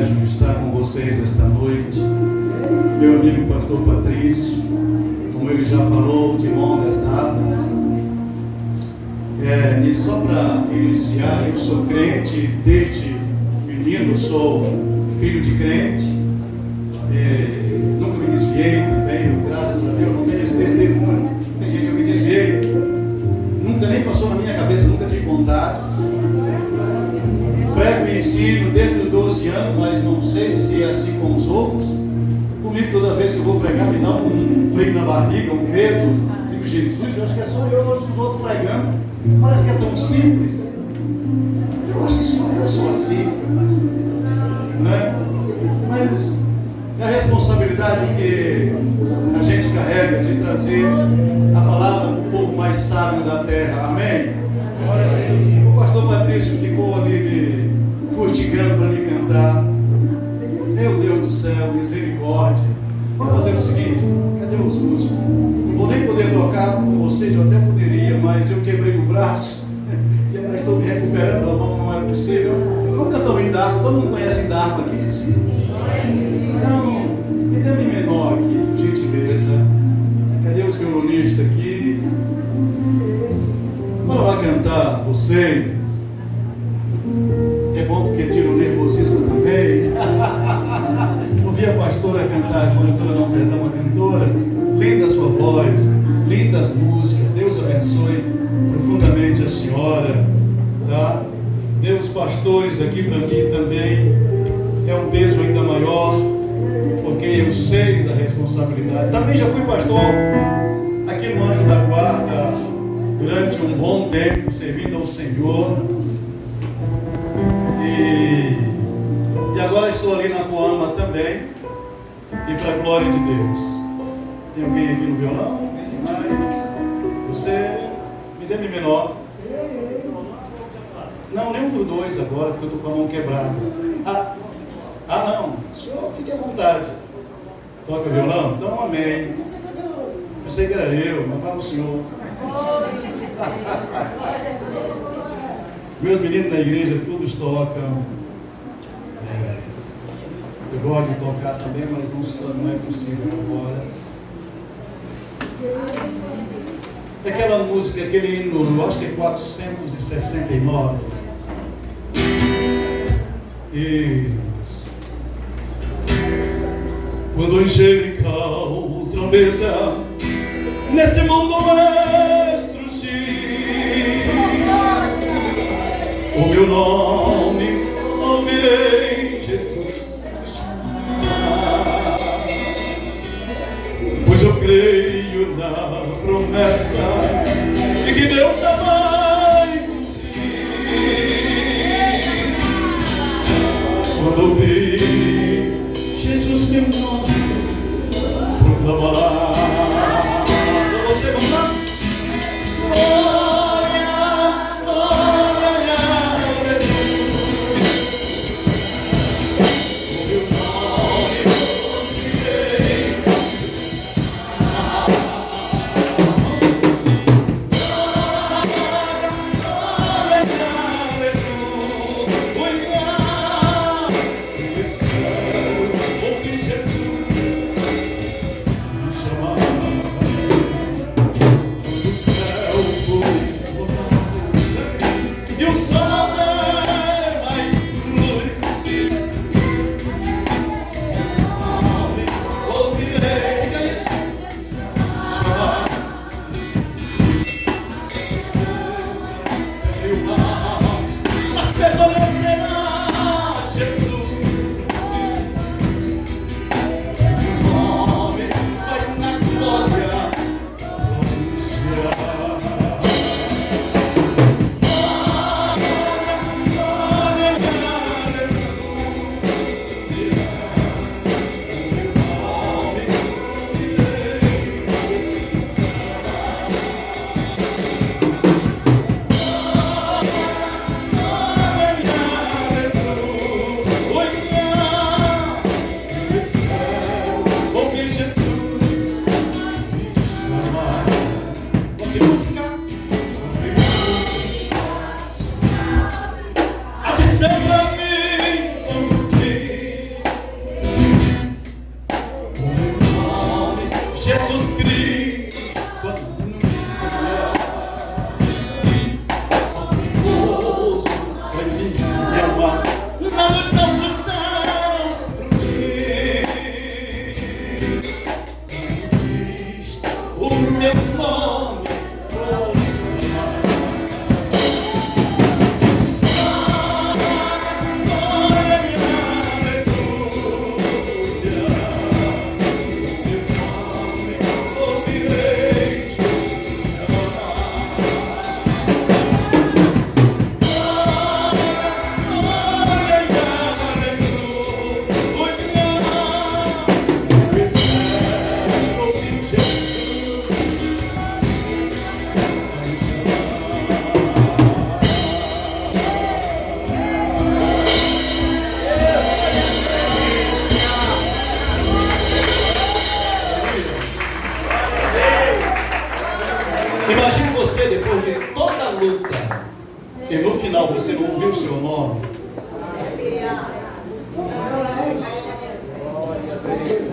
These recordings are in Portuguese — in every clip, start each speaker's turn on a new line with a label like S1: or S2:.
S1: privilégio estar com vocês esta noite. Meu amigo pastor Patrício, como ele já falou, de longas datas. E só para iniciar, eu sou crente desde menino, sou filho de crente. Nunca me desviei também, graças a Deus, não tenho esse testemunho. Tem gente que eu me desviei, nunca nem passou na minha cabeça, nunca tive vontade. Prego e ensino desde os 12 anos, mas não sei se é assim com os outros. Comigo, toda vez que eu vou pregar, me dá um frio na barriga, um medo. Digo, Jesus, eu acho que é só eu, os outros pregando. Parece que é tão simples. Eu acho que só eu sou assim, né? Mas é a responsabilidade que a gente carrega de trazer a palavra para o povo mais sábio da terra. Amém? O pastor Patrício ficou ali me fustigando para me cantar. Meu Deus do céu, misericórdia. Vamos fazer o seguinte: cadê os músicos? Não vou nem poder tocar com vocês, eu até poderia, mas eu quebrei o braço e ainda estou me recuperando, a mão não é possível. Nunca estou em Darpa, todo mundo conhece Darpa aqui, sim. Então, me dê um menor aqui, por gentileza. Cadê os violonistas aqui? Vamos lá cantar vocês. É bom porque tira o nervosismo também. Ouvi a pastora cantar, a cantora. Linda sua voz, lindas músicas. Deus abençoe profundamente a senhora, tá? Meus pastores aqui para mim também é um peso ainda maior, porque eu sei da responsabilidade. Também já fui pastor aqui no Anjo da Guarda durante um bom tempo, servindo ao Senhor. E agora estou ali na Coama também, e para a glória de Deus. Tem alguém aqui no violão? Mais? Você me dê mi menor. Não, nenhum dos dois agora, porque eu estou com a mão quebrada. Não, senhor, fique à vontade. Toca violão? Então, amém. Pensei que era eu, mas vai o senhor. Meus meninos na igreja todos tocam. Eu gosto de tocar também, mas não é possível agora. Aquela música, aquele hino, eu acho que é 469. E quando o angelical trombeta nesse mundo estrugir, o meu nome ouvirei Jesus chamar, pois eu creio na promessa de que Deus já vai cumprir. Quando ouvir Jesus meu nome proclamar, você vamos lá? Jesus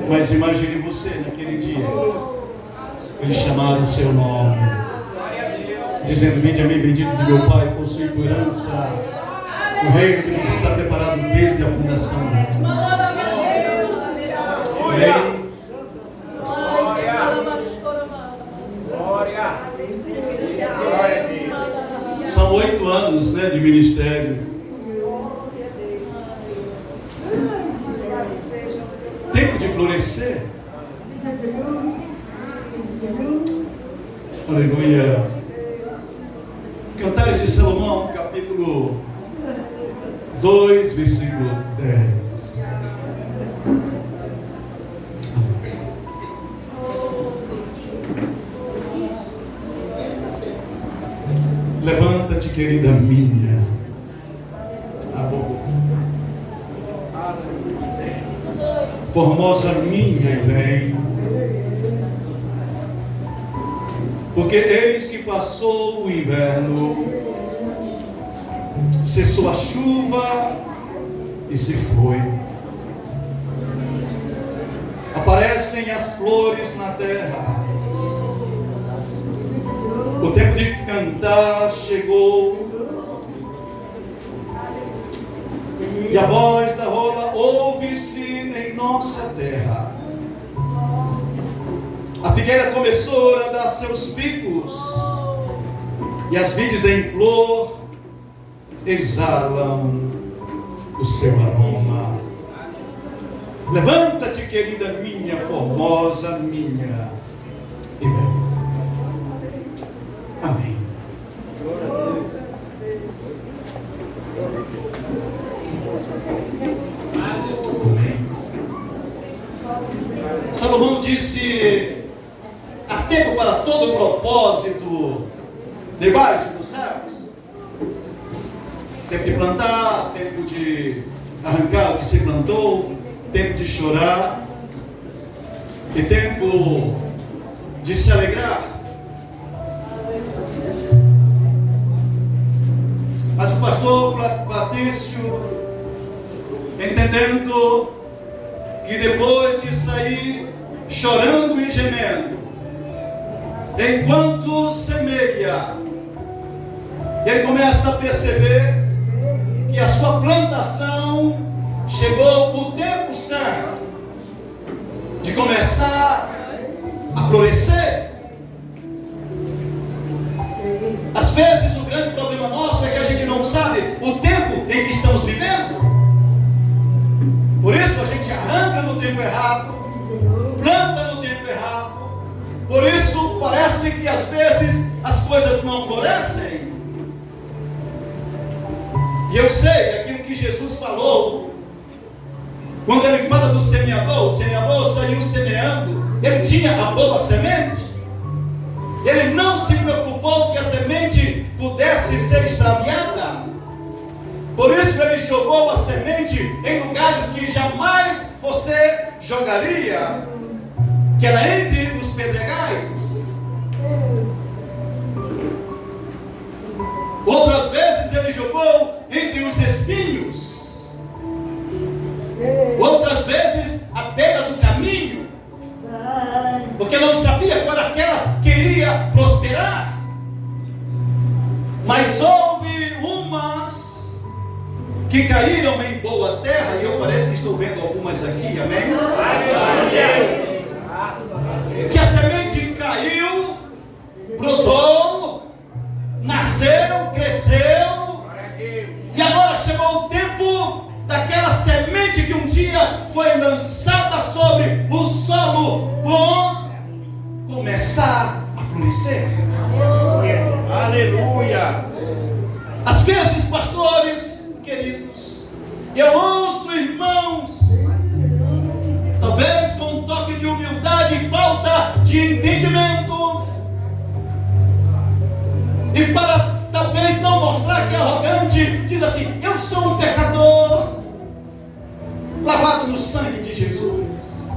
S1: Mas imagine você naquele dia, eles chamaram o seu nome, dizendo: vinde a mim, bendito de meu Pai, possui por herança o reino que você está preparado desde a fundação do mundo. Amém. São 8 anos, né, de ministério. Tempo de florescer. Aleluia. Cantares de Salomão, capítulo 2, versículo 10. Levanta-te, querida minha. Formosa minha, e vem. Porque eis que passou o inverno, cessou a chuva e se foi. Aparecem as flores na terra. O tempo de cantar chegou. E a voz da rola ouve-se em nossa terra. A figueira começou a dar seus picos, e as vides em flor exalam o seu aroma. Levanta-te, querida minha, formosa minha, e vem. Amém. Salomão disse: há tempo para todo propósito debaixo dos céus. Tempo de plantar, tempo de arrancar o que se plantou, tempo de chorar e tempo de se alegrar. Mas o pastor Patrício, entendendo que depois de sair chorando e gemendo, enquanto semeia, ele começa a perceber que a sua plantação chegou o tempo certo de começar a florescer. Às vezes o grande problema nosso é que a gente não sabe o tempo em que estamos vivendo. Por isso a gente arranca no tempo errado, planta no tempo errado. Por isso parece que às vezes as coisas não florescem. E eu sei aquilo que Jesus falou, quando ele fala do semeador. O semeador saiu semeando, ele tinha a boa semente. Ele não se preocupou que a semente pudesse ser extraviada. Por isso ele jogou a semente em lugares que jamais você jogaria, que era entre os pedregais. Outras vezes ele jogou entre os espinhos. Outras vezes à beira do caminho, porque não sabia qual era aquela que iria prosperar. Mas houve umas que caíram em boa terra, e eu parece que estou vendo algumas aqui, amém? Que a semente caiu, brotou, nasceu, cresceu, e agora chegou o tempo daquela semente que um dia foi lançada sobre o solo bom começar a florescer.
S2: Aleluia!
S1: Às vezes, pastores queridos, eu ouço irmãos, talvez com um toque de humildade e falta de entendimento, e para talvez não mostrar que é arrogante, diz assim: eu sou um pecador, lavado no sangue de Jesus,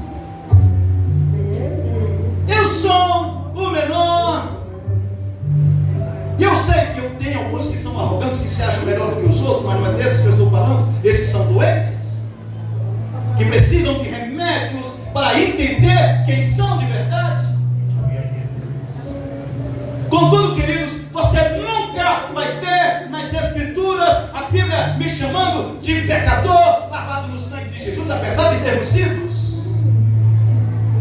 S1: eu sou o menor. E eu sei que eu tenho alguns que são arrogantes, que se acham melhor que os outros, mas não é desses que eu estou falando. Esses são doentes, que precisam de remédios, para entender quem são de verdade. Contudo, queridos, você nunca vai ver nas Escrituras a Bíblia me chamando de pecador lavado no sangue de Jesus, apesar de termos sido.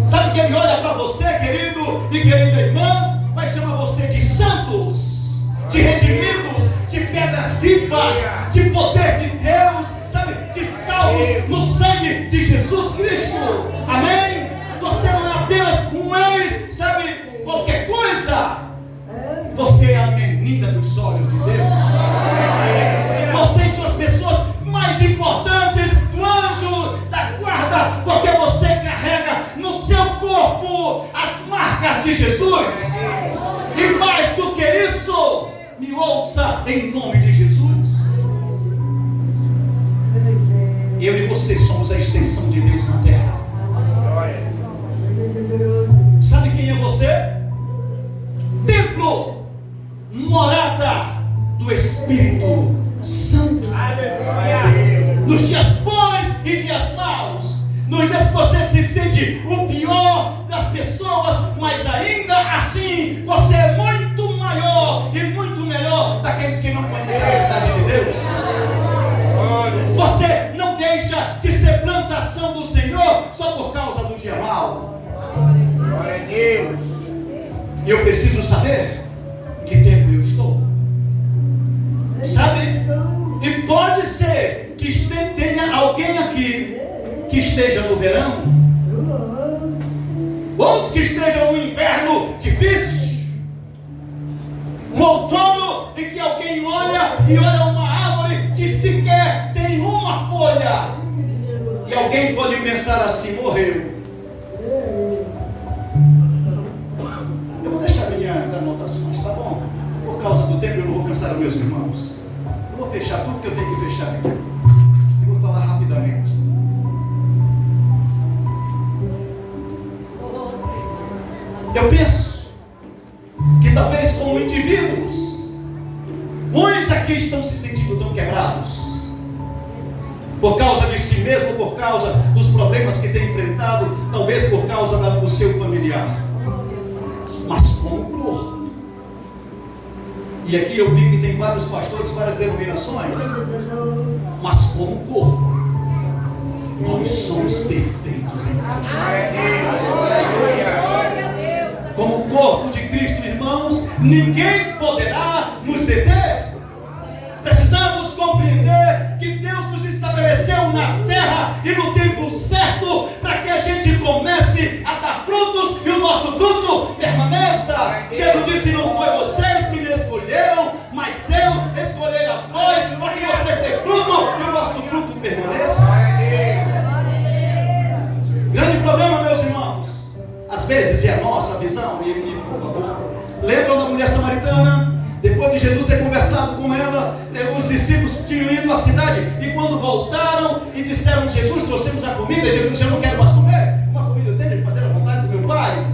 S1: Sabe que Ele olha para você, querido e querida irmã, vai chamar você de santos, de redimidos, de pedras vivas, de poder de Deus, sabe, de salvos no sangue de Jesus Cristo. Amém? Você não é apenas um ex, sabe, qualquer coisa. Você é a menina dos olhos de Deus. Vocês são as pessoas mais importantes do anjo da guarda, porque você carrega no seu corpo as marcas de Jesus. E mais do que isso, me ouça em nome de Jesus. Eu e você somos a extensão de Deus na terra. Sabe quem é você? Templo, morada do Espírito Santo. Nos dias bons e dias maus, nos dias que você se sente o pior das pessoas, mas ainda assim você é muito maior e muito melhor daqueles que não conhecem a verdade de Deus. Você não deixa de ser plantação do Senhor só por causa do dia mau. Glória a Deus. Eu preciso saber em que tempo eu estou. Sabe? E pode ser que tenha alguém aqui que esteja no verão, outros que estejam no inverno difícil, no outono, em que alguém olha e olha uma árvore que sequer tem uma folha, e alguém pode pensar assim: morreu. Eu vou deixar minhas anotações, tá bom? Por causa do tempo eu não vou cansar os meus irmãos. Eu vou fechar tudo que eu tenho que fechar aqui. Eu vou falar rapidamente. Eu penso que talvez como indivíduos, muitos aqui estão se sentindo tão quebrados por causa de si mesmo, por causa dos problemas que tem enfrentado, talvez por causa do seu familiar, mas como corpo. E aqui eu vi que tem vários pastores, várias denominações, mas como corpo nós somos perfeitos em Cristo. Como corpo de Cristo, irmãos, ninguém poderá nos deter. Precisamos compreender que Deus nos estabeleceu na terra e no tempo certo para que a gente comece a dar frutos e o nosso fruto permaneça. Jesus disse: não foi vocês que me escolheram, mas eu escolhi a vós para que vocês tenham fruto e o nosso fruto permaneça. Grande problema, meus irmãos, às vezes é a nossa visão. E por favor, lembram da mulher samaritana? Depois de Jesus ter conversado com ela, os discípulos tinham ido à cidade, e quando voltaram e disseram: Jesus, trouxemos a comida. Jesus disse: eu não quero mais comer, uma comida eu tenho de fazer a vontade do meu Pai.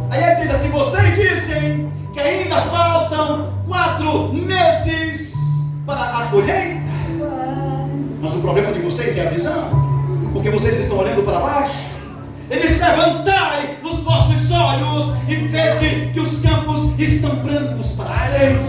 S1: Aí ele diz assim: vocês dizem que ainda faltam 4 meses para a colheita, mas o problema de vocês é a visão, porque vocês estão olhando para baixo. Ele diz: levantai os vossos olhos e vede que os campos estão brancos para sempre.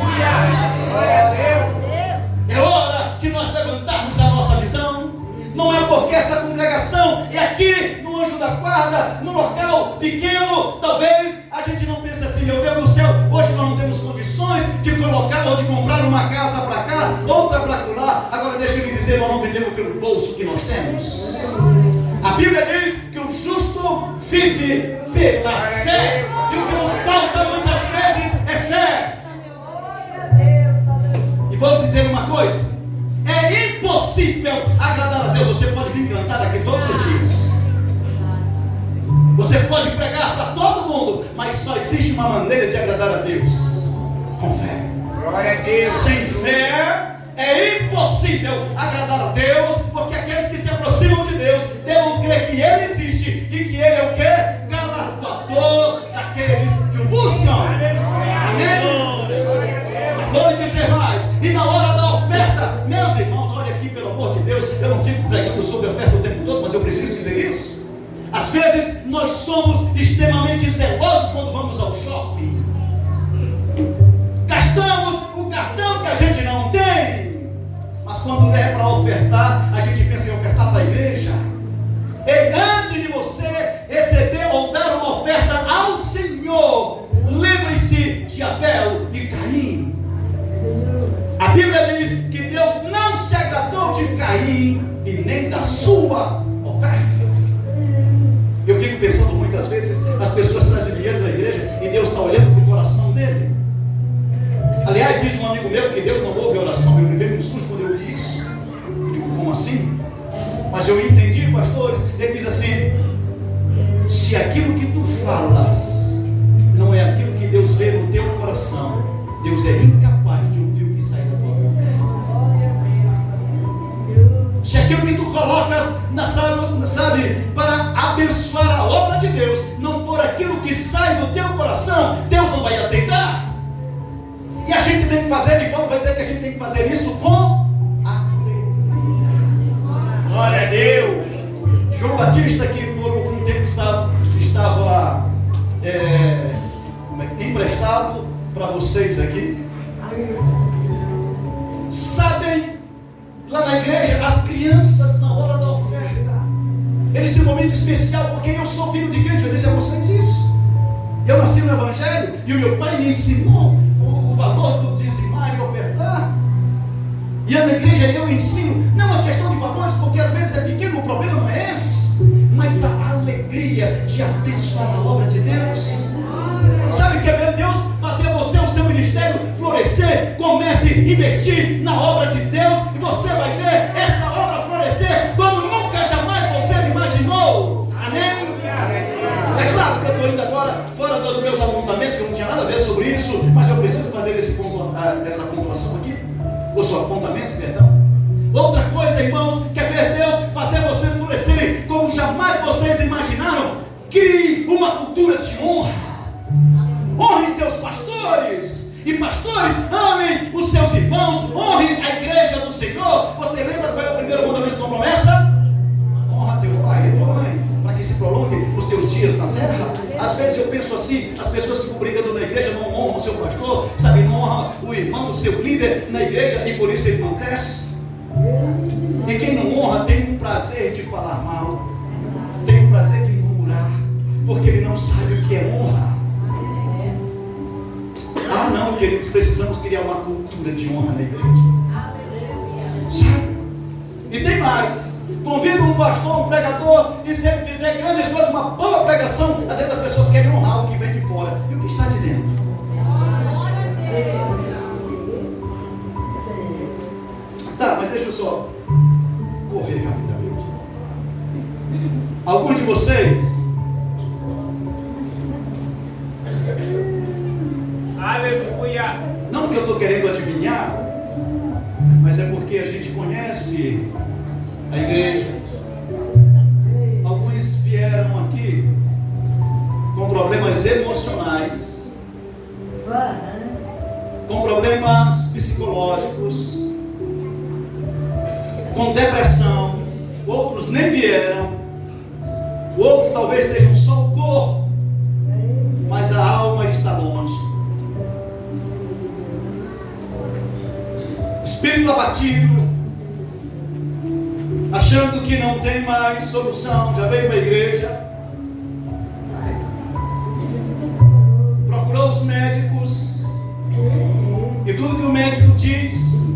S1: É hora que nós levantarmos a nossa visão. Não é porque essa congregação é aqui no Anjo da Guarda, num local pequeno, talvez a gente não pense assim: meu Deus do céu, hoje nós não temos condições de colocar ou de comprar uma casa para cá, outra para lá. Agora deixa eu lhe dizer, nós não vivemos pelo bolso que nós temos. A Bíblia diz que o justo vive pela fé, e o que nos falta muitas vezes é fé. E vou dizer uma coisa: é impossível agradar a Deus. Você pode vir cantar aqui todos os dias, você pode pregar para todo mundo, mas só existe uma maneira de agradar a Deus: com fé. Glória a Deus. Sem fé é impossível agradar a Deus, porque aqueles que se aproximam de Deus devem crer que Ele existe e que Ele é o que? Galardoador daqueles que o buscam. Amém? Vou lhe dizer mais: e na hora da oferta, meus irmãos, olha aqui, pelo amor de Deus, eu não fico pregando sobre a oferta o tempo todo, mas eu preciso dizer isso. Às vezes nós somos extremamente zelosos quando vamos ao shopping. Gastamos o cartão que a gente não tem. Mas quando é para ofertar, a gente pensa em ofertar para a igreja. E antes de você receber ou dar uma oferta ao Senhor, lembre-se de Abel e Caim. A Bíblia diz que Deus não se agradou de Caim e nem da sua oferta. Eu fico pensando muitas vezes, as pessoas trazem dinheiro na igreja e Deus está olhando para o coração dele. Aliás, diz um amigo meu que Deus não ouve oração. Eu me veio um susto quando eu vi isso. Eu digo, como assim? Mas eu entendi, pastores. Ele diz assim: se aquilo que tu falas não é aquilo que Deus vê no teu coração, Deus é incapaz de ouvir o que sai da tua boca. Se aquilo que tu colocas para abençoar a obra de Deus não for aquilo que sai do teu coração, Deus não vai aceitar. E a gente tem que fazer, e Paulo vai dizer que a gente tem que fazer isso com alegria.
S2: Glória a Deus.
S1: João Batista, que por algum tempo estava emprestado para vocês aqui, sabem, lá na igreja, as crianças na hora da oferta, eles têm um momento especial, porque eu sou filho de igreja. Eu disse a vocês isso. Eu nasci no Evangelho e o meu pai me ensinou o valor do dizimar e ofertar. E na igreja eu ensino, não é questão de valores, porque às vezes é pequeno, o problema não é esse, mas a alegria de abençoar a obra de Deus. Sabe, quer ver Deus fazer você, o seu ministério florescer? Comece a investir na obra de Deus e você vai ver esta obra florescer como nunca jamais você imaginou. Amém? É claro que eu estou indo agora fora dos meus apontamentos, que eu não tinha nada a ver sobre isso, mas eu preciso fazer essa pontuação aqui, ou seu apontamento, perdão. Outra coisa, irmãos, quer ver Deus fazer vocês florescerem como jamais vocês imaginaram? Crie uma cultura de honra. Honre seus pastores. E pastores, amem os seus irmãos. Honre a igreja do Senhor. Você lembra qual é o primeiro mandamento com promessa? Honra teu pai e tua mãe, para que se prolongue os teus dias na terra. Às vezes eu penso assim, as pessoas ficam brigando na igreja, não honram o seu pastor, sabe, não honram o irmão, o seu líder na igreja, e por isso ele não cresce. E quem não honra tem o prazer de falar mal, tem o prazer de murmurar, porque ele não sabe o que é honra. Ah não, queridos, precisamos criar uma cultura de honra na igreja. Sabe? E tem mais. Convida um pastor, um pregador, e se ele fizer grandes coisas, uma boa pregação, às vezes as pessoas querem honrar o que vem de fora e o que está de dentro. Tá, mas deixa eu só correr rapidamente. Alguns de vocês,
S2: aleluia,
S1: não que eu estou querendo adivinhar, mas é porque a gente conhece a igreja. Alguns vieram aqui com problemas emocionais, com problemas psicológicos, com depressão. Outros nem vieram. Outros talvez estejam só o corpo, mas a alma está longe. Espírito abatido, achando que não tem mais solução. Já veio para a igreja, procurou os médicos, e tudo que o médico diz,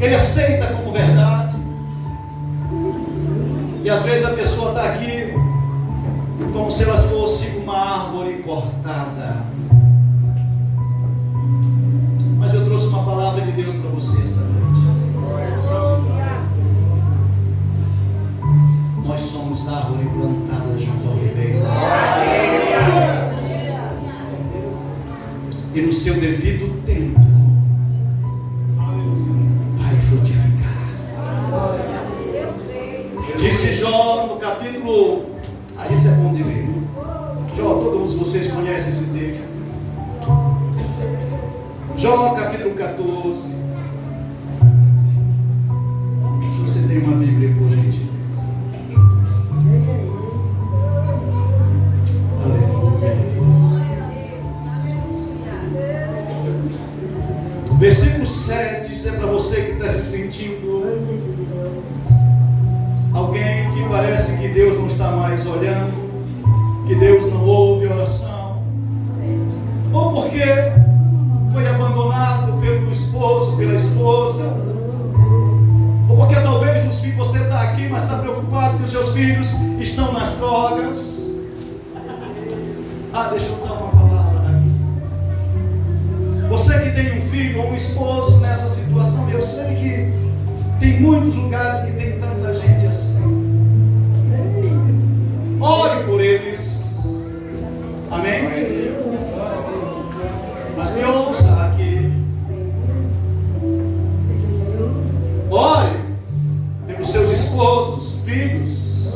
S1: ele aceita como verdade. E às vezes a pessoa está aqui como se ela fosse uma árvore cortada. Mas eu trouxe uma palavra de Deus para você esta noite. Nós somos árvore plantada junto ao ribeiro. E no seu devido tempo vai frutificar. Disse Jó no capítulo... esse é bom de ler. Jó, todos vocês conhecem esse texto. Jó capítulo 14. Se você tem uma Bíblia, por gentileza. parece que Deus não está mais olhando, que Deus não ouve oração, ou porque foi abandonado pelo esposo, pela esposa, ou porque talvez os filhos, você está aqui, mas está preocupado que os seus filhos estão nas drogas. Deixa eu dar uma palavra aqui. Você que tem um filho ou um esposo nessa situação, eu sei que tem muitos lugares que tem tanta gente assim. Ore por eles. Amém? Mas me ouça aqui. Ore pelos seus esposos, filhos,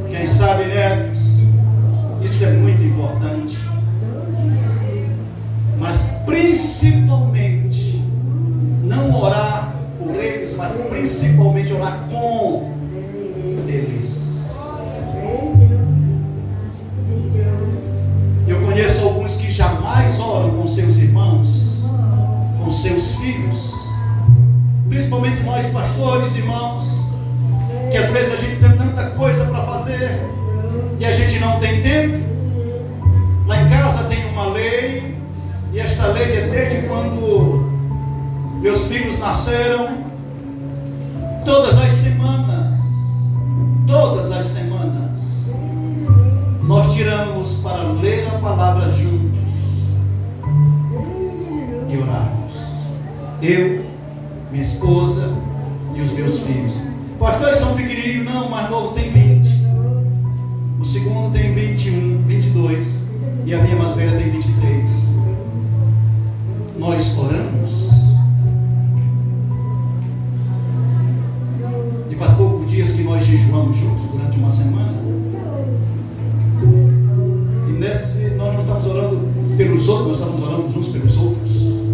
S1: quem sabe netos. Isso é muito importante. Mas principalmente, não orar por eles, mas principalmente orar com eles. Eu conheço alguns que jamais oram com seus irmãos, com seus filhos, principalmente nós pastores, irmãos, que às vezes a gente tem tanta coisa para fazer e a gente não tem tempo. Lá em casa tem uma lei, e esta lei é desde quando meus filhos nasceram. Todas as semanas, nós tiramos para ler a palavra juntos e orarmos. Eu, minha esposa e os meus filhos. Pastores são pequenininhos, não, o mais novo tem 20. O segundo tem 21, 22. E a minha mais velha tem 23. Nós oramos. E faz poucos dias que nós jejuamos juntos durante uma semana. E nós não estamos orando pelos outros, nós estamos orando uns pelos outros.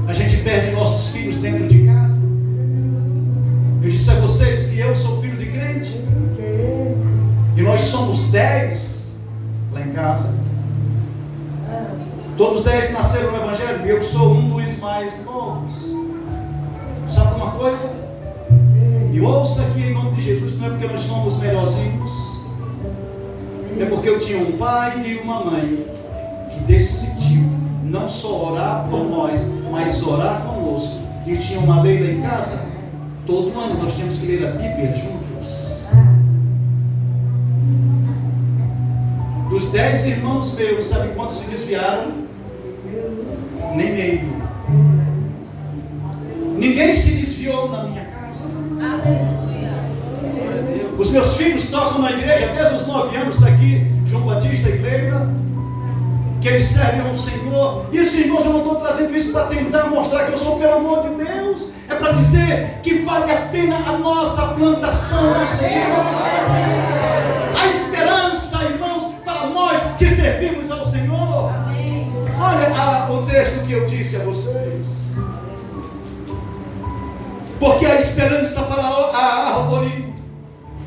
S1: A gente perde nossos filhos dentro de casa. Eu disse a vocês que eu sou filho de crente. E nós somos 10 lá em casa. Todos 10 nasceram no Evangelho. E eu sou um dos mais novos. Sabe uma coisa? E ouça aqui em nome de Jesus. Não é porque nós somos melhorzinhos. É porque eu tinha um pai e uma mãe que decidiu não só orar por nós, mas orar conosco. E tinha uma lei lá em casa. Todo ano nós tínhamos que ler a Bíblia juntos. Dos 10 irmãos meus, sabe quantos se desviaram? Nem meio. Ninguém se desviou na minha casa.
S3: Aleluia.
S1: Os meus filhos tocam na igreja desde os 9 anos. Está aqui João Batista e Cleida, que eles servem ao Senhor. E isso, irmãos, eu não estou trazendo isso para tentar mostrar que eu sou pelo amor de Deus. É para dizer que vale a pena a nossa plantação no Senhor. A esperança, irmãos, para nós que servimos ao Senhor. Olha o texto que eu disse a vocês. Porque a esperança para a árvore,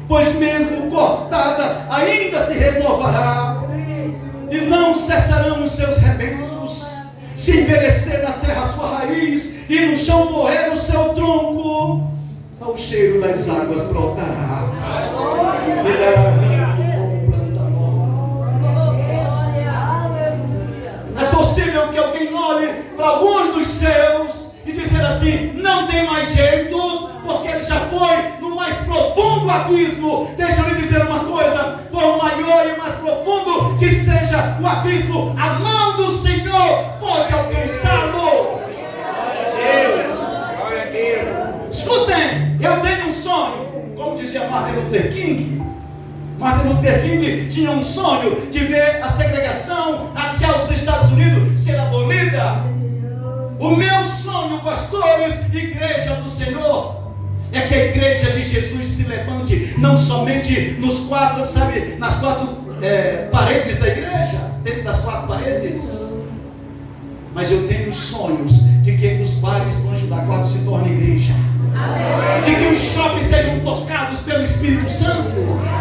S1: pois mesmo cortada, ainda se renovará, e não cessarão os seus rebentos. Se envelhecer na terra a sua raiz, e no chão morrer o seu tronco, ao cheiro das águas brotará. E dará ramo como planta nova. É possível que alguém olhe para alguns dos seus e dizer assim: não tem mais jeito, porque ele já foi no mais profundo abismo. Deixa eu lhe dizer uma coisa: por maior e mais profundo que seja o abismo, a mão do Senhor pode alcançá-lo.
S2: Glória a Deus.
S1: Escutem, eu tenho um sonho, como dizia Martin Luther King. Martin Luther King tinha um sonho de ver a segregação racial dos Estados Unidos ser abolida. O meu sonho, pastores, igreja do Senhor, é que a igreja de Jesus se levante, não somente nas quatro paredes da igreja, dentro das 4 paredes, mas eu tenho sonhos de que os bares do Anjo da Guarda se tornem igreja. De que os jovens sejam tocados pelo Espírito Santo.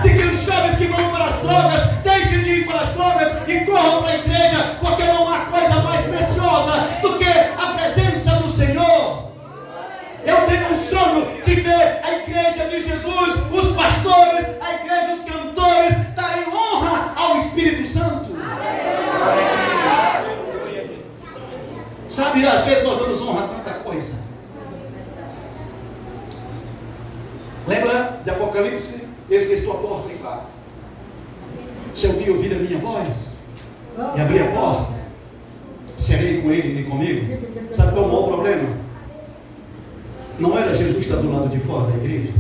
S1: De que os jovens que vão para as drogas deixem de ir para as drogas e corram para a igreja, porque não há coisa mais preciosa do que a presença do Senhor. Eu tenho um sonho de ver a igreja de Jesus, os pastores Sabe, às vezes nós damos honra a tanta coisa. Lembra de Apocalipse? Eis que estou à porta e bato. Se alguém ouvir a minha voz e abrir a porta, serei com ele e comigo. Sabe qual é o maior problema? Não era Jesus estar do lado de fora da igreja.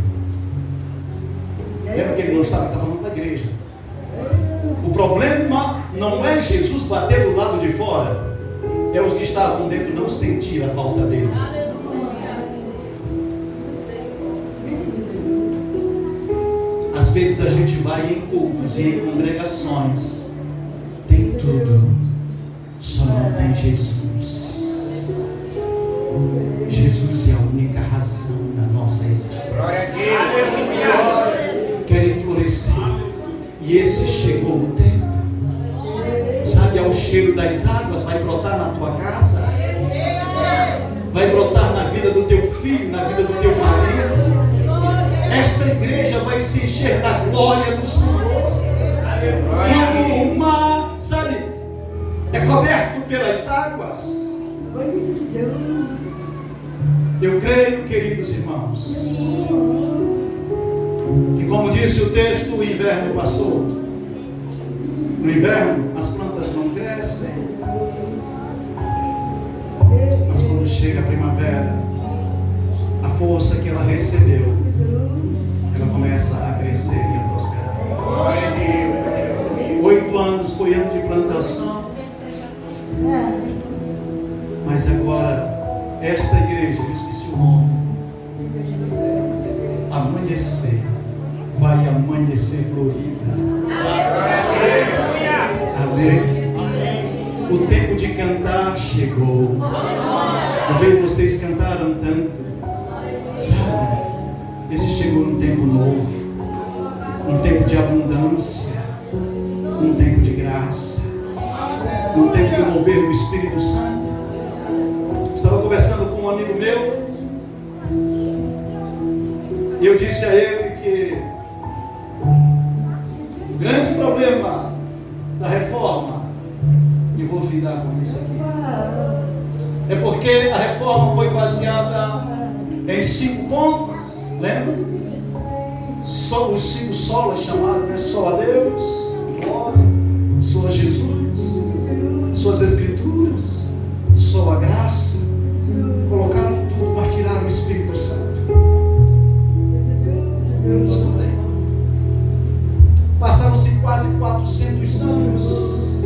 S1: Lembra que ele não estava falando da igreja. O problema não é Jesus bater do lado de fora, é os que estavam dentro não sentir a falta dele. Às vezes a gente vai em cultos e em congregações, tem tudo, só não tem Jesus. Jesus é a única razão da nossa existência. Querem florescer, e esse chegou o tempo. Sabe, ao cheiro das águas vai brotar na tua casa, vai brotar na vida do teu filho, na vida do teu marido. Esta igreja vai se encher da glória do Senhor. Quando o mar, sabe, é coberto pelas águas. Eu creio, queridos irmãos, que, como disse o texto, o inverno passou. No inverno as plantas não crescem, mas quando chega a primavera, a força que ela recebeu, ela começa a crescer e a prosperar. 8 anos foi ano de plantação, mas agora esta igreja, eu esqueci o nome, amanhecer, vai amanhecer florida. Amém. O tempo de cantar chegou. Eu vejo vocês cantaram tanto, sabe? Esse chegou num tempo novo, um tempo de abundância, um tempo de graça, um tempo de mover o Espírito Santo. Estava conversando com um amigo meu e eu disse a ele que o grande problema da reforma, e vou findar com isso aqui, é porque a reforma foi baseada em 5 pontos. Lembra? Só os 5 solas chamados, né? Só a Deus, glória, só a Jesus, suas escrituras, só a graça. Colocaram tudo, mas tiraram o Espírito Santo. Escutem. Passaram-se quase 400 anos.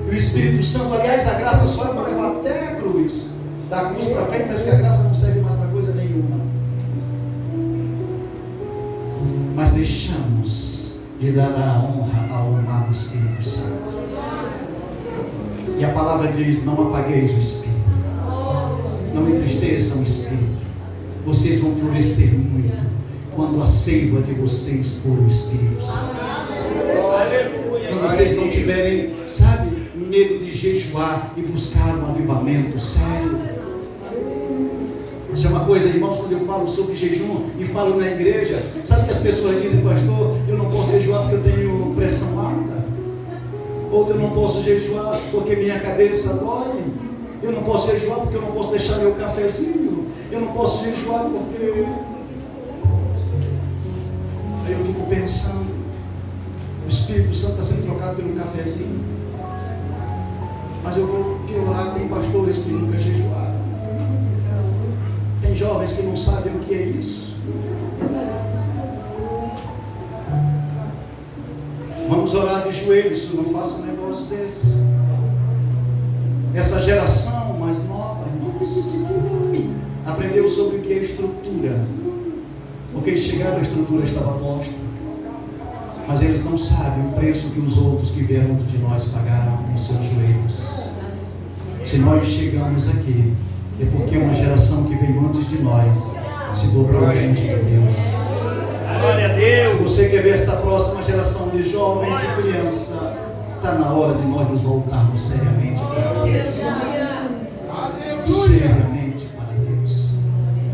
S1: E o Espírito Santo, aliás, a graça só é para levar até a cruz. Da cruz para frente, mas que a graça não serve mais para coisa nenhuma. Mas deixamos de dar a honra ao amado Espírito Santo. E a palavra diz: não apagueis o Espírito, não entristeçam o Espírito. Vocês vão florescer muito quando a seiva de vocês for o Espírito Santo. Quando vocês não tiverem, sabe, medo de jejuar e buscar um avivamento sério. Isso é uma coisa, irmãos, quando eu falo sobre jejum e falo na igreja, sabe que as pessoas dizem: pastor, eu não posso jejuar porque eu tenho pressão alta, ou eu não posso jejuar porque minha cabeça dói, eu não posso jejuar porque eu não posso deixar meu cafezinho, eu não posso jejuar porque... Aí eu fico pensando, o Espírito Santo está sendo trocado pelo cafezinho, mas eu vou piorar. Tem pastores que nunca jejuaram, tem jovens que não sabem o que é isso. Vamos orar de joelhos, não faça um negócio desse. Essa geração mais nova, irmãos, aprendeu sobre o que é estrutura, porque eles chegaram, a estrutura estava posta, mas eles não sabem o preço que os outros que vieram antes de nós pagaram com seus joelhos. Se nós chegamos aqui, é porque uma geração que veio antes de nós se dobrou diante de Deus.
S2: Glória a Deus.
S1: Se você quer ver esta próxima geração de jovens e crianças, está na hora de nós nos voltarmos seriamente para Deus. Seriamente para Deus.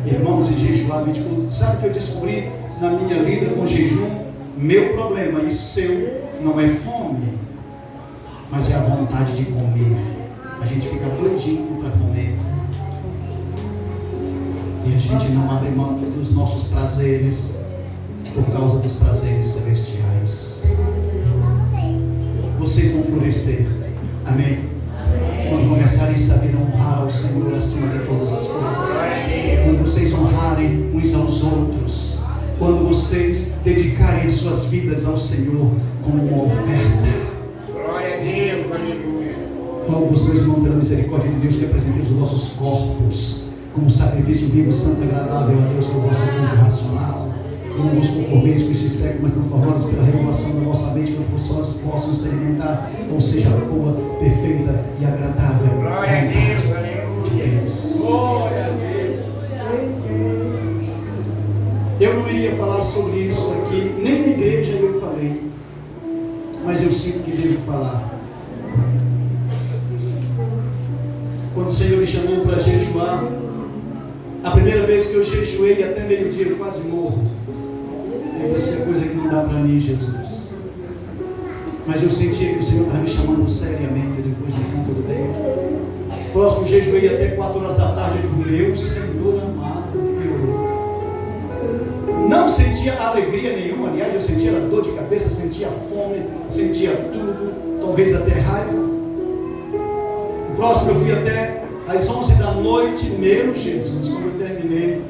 S1: Irmãos, e jejuar 24. Sabe o que eu descobri na minha vida com jejum? Meu problema e seu não é fome, mas é a vontade de comer. a gente fica doidinho para comer. E a gente não abre mão dos nossos prazeres por causa dos prazeres celestiais. Vocês vão florescer. Amém? Quando começarem a saber honrar ao Senhor acima de todas as coisas. Quando vocês honrarem uns aos outros. Quando vocês dedicarem as suas vidas ao Senhor como uma oferta.
S3: Glória a Deus, aleluia.
S1: Rogo-vos, meus irmãos, pela misericórdia de Deus, que apresentem os vossos corpos como sacrifício vivo, santo e agradável a Deus, que é o vosso culto racional. Não vos conformeis com este século, mas transformados pela renovação da vossa mente, para que vocês possam experimentar, ou seja, a boa, perfeita e agradável.
S3: Glória a Deus, aleluia. Glória a Deus.
S1: Eu não iria falar sobre isso aqui, nem na igreja eu falei, mas eu sinto que devo falar. Quando o Senhor me chamou para jejuar, a primeira vez que eu jejuei até meio-dia eu quase morro. Eu disse, é coisa que não dá para mim, Jesus. Mas eu sentia que o Senhor estava me chamando seriamente depois do culto do tempo. Próximo jejuei até 4 horas da tarde. Eu digo, meu Senhor amado, eu não sentia alegria nenhuma. Aliás, eu sentia dor de cabeça, sentia fome, sentia tudo, talvez até raiva. O próximo eu fui até às 11 da noite. Meu Jesus, quando eu terminei,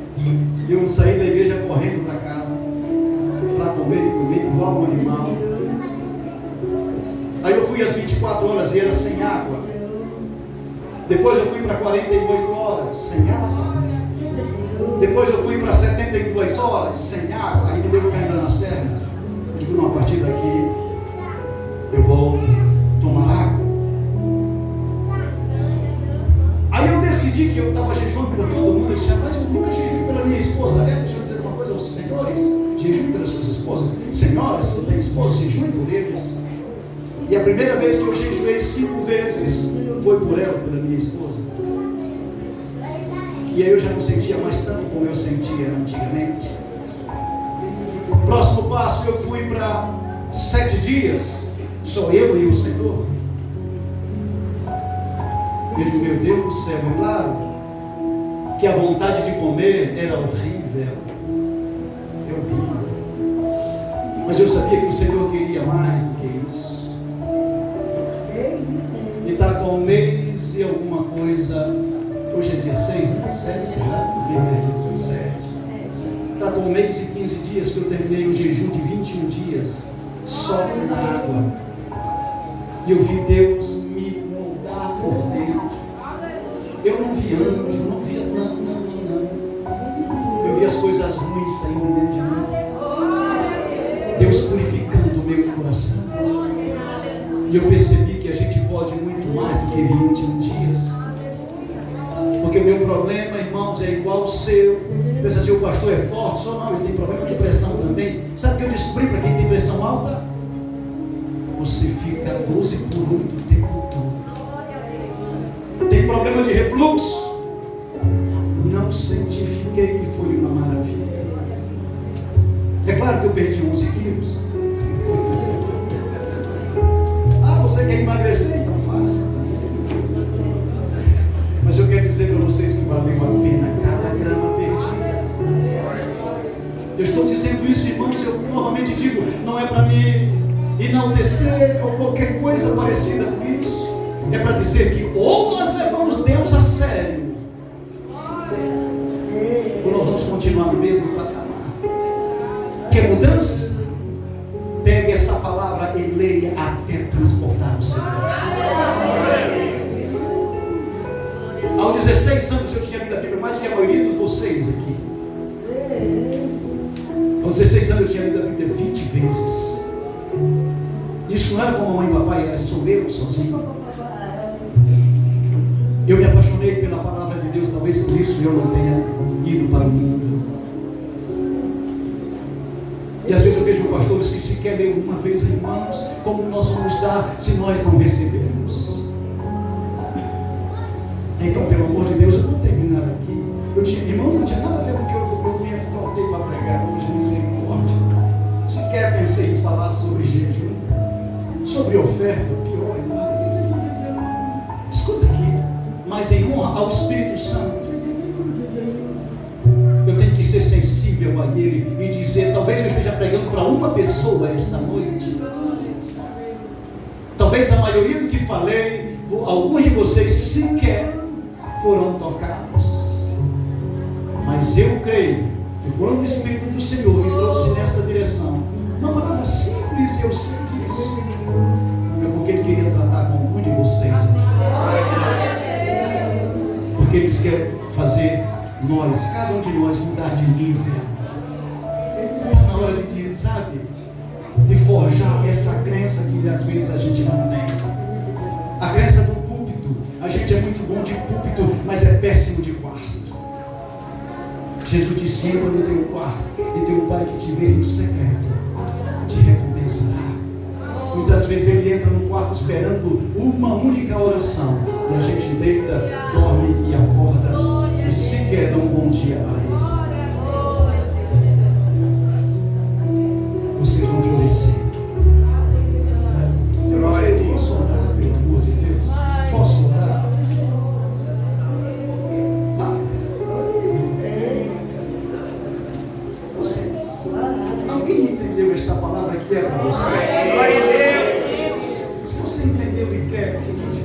S1: eu saí da igreja correndo para casa. Para comer igual um animal. Aí eu fui às 24 horas e era sem água. Depois eu fui para 48 horas sem água. Depois eu fui para 72 horas sem água. Aí me deu cãibra nas pernas. Eu digo, não, a partir daqui eu vou tomar água. Aí eu decidi que eu estava jejuando por todo mundo. Eu disse, mas eu nunca jejuei pela minha esposa. Deixa eu dizer uma coisa aos senhores. Jejum pelas suas esposas. Senhoras, se tem esposa, jejum por eles. E a primeira vez que eu jejuei 5 vezes foi por ela, pela minha esposa. E aí eu já não sentia mais tanto como eu sentia antigamente. Próximo passo, eu fui para 7 dias, só eu e o Senhor. Eu digo, meu Deus do céu, é claro que a vontade de comer era horrível. Mas eu sabia que o Senhor queria mais do que isso. E está com 1 mês e alguma coisa. Hoje é dia 6, né? 7, será? Dia 7. Está com 1 mês e 15 dias que eu terminei o jejum de 21 dias só na água. E eu vi Deus me moldar por dentro. Eu não vi anjo, não vi. Não. Eu vi as coisas ruins saindo dentro de mim. Deus purificando o meu coração. E eu percebi que a gente pode muito mais do que 21 dias. Porque o meu problema, irmãos, é igual ao seu. Pensa assim, o pastor é forte, só não, ele tem problema de pressão também. Sabe o que eu descobri para quem tem pressão alta? Você fica 12 por 8 o tempo todo. Tem problema de refluxo? Não cientifiquei que foi uma maravilha. É claro que eu perdi 11 quilos. Você quer emagrecer? Então faça. Mas eu quero dizer para vocês que valeu a pena cada grama perdida. Eu estou dizendo isso, irmãos, eu novamente digo, não é para me enaltecer ou qualquer coisa parecida com isso. É para dizer que ou nós levamos Deus a sério, ou nós vamos continuar no mesmo patamar. Quer mudança? Pegue essa palavra e leia até transportar o seu coração. Aos 16 anos eu tinha lido a Bíblia mais do que a maioria de vocês aqui. Aos 16 anos eu tinha lido a Bíblia 20 vezes. Isso não era com a mamãe e papai, era só eu sozinho. Eu me apaixonei pela palavra de Deus, talvez por isso eu não tenha ido para o mundo. E às vezes eu vejo pastores que sequer leem uma vez, irmãos, como nós vamos dar se nós não recebermos. Então, pelo amor de Deus, eu vou terminar aqui. Irmãos, não tinha nada a ver com o que eu me aprontei para pregar hoje, misericórdia. Sequer pensei em falar sobre jejum, sobre oferta, pior. Escuta aqui. ao Espírito Santo. Eu tenho que ser sensível a Ele e dizer, talvez eu esteja pregando para uma pessoa esta noite. Talvez a maioria do que falei, alguns de vocês sequer foram tocados. Mas eu creio que quando o Espírito do Senhor me trouxe nessa direção, uma palavra simples, eu sei disso, é porque Ele queria tratar com algum de vocês. Porque Ele quer fazer cada um de nós mudar de nível. Está na hora de, sabe, de forjar essa crença que às vezes a gente não tem. A crença do púlpito. A gente é muito bom de púlpito, mas é péssimo de quarto. Jesus disse: entra no teu quarto e teu Pai que te vê no secreto te recompensará. Muitas vezes Ele entra no quarto esperando uma única oração, e a gente deita, dorme e acorda e sequer dá um bom dia para Ele. Vocês vão florescer. Eu posso orar, pelo amor de Deus? Posso orar? Vocês, alguém entendeu esta palavra que é para você? Se você entendeu e quer, fique de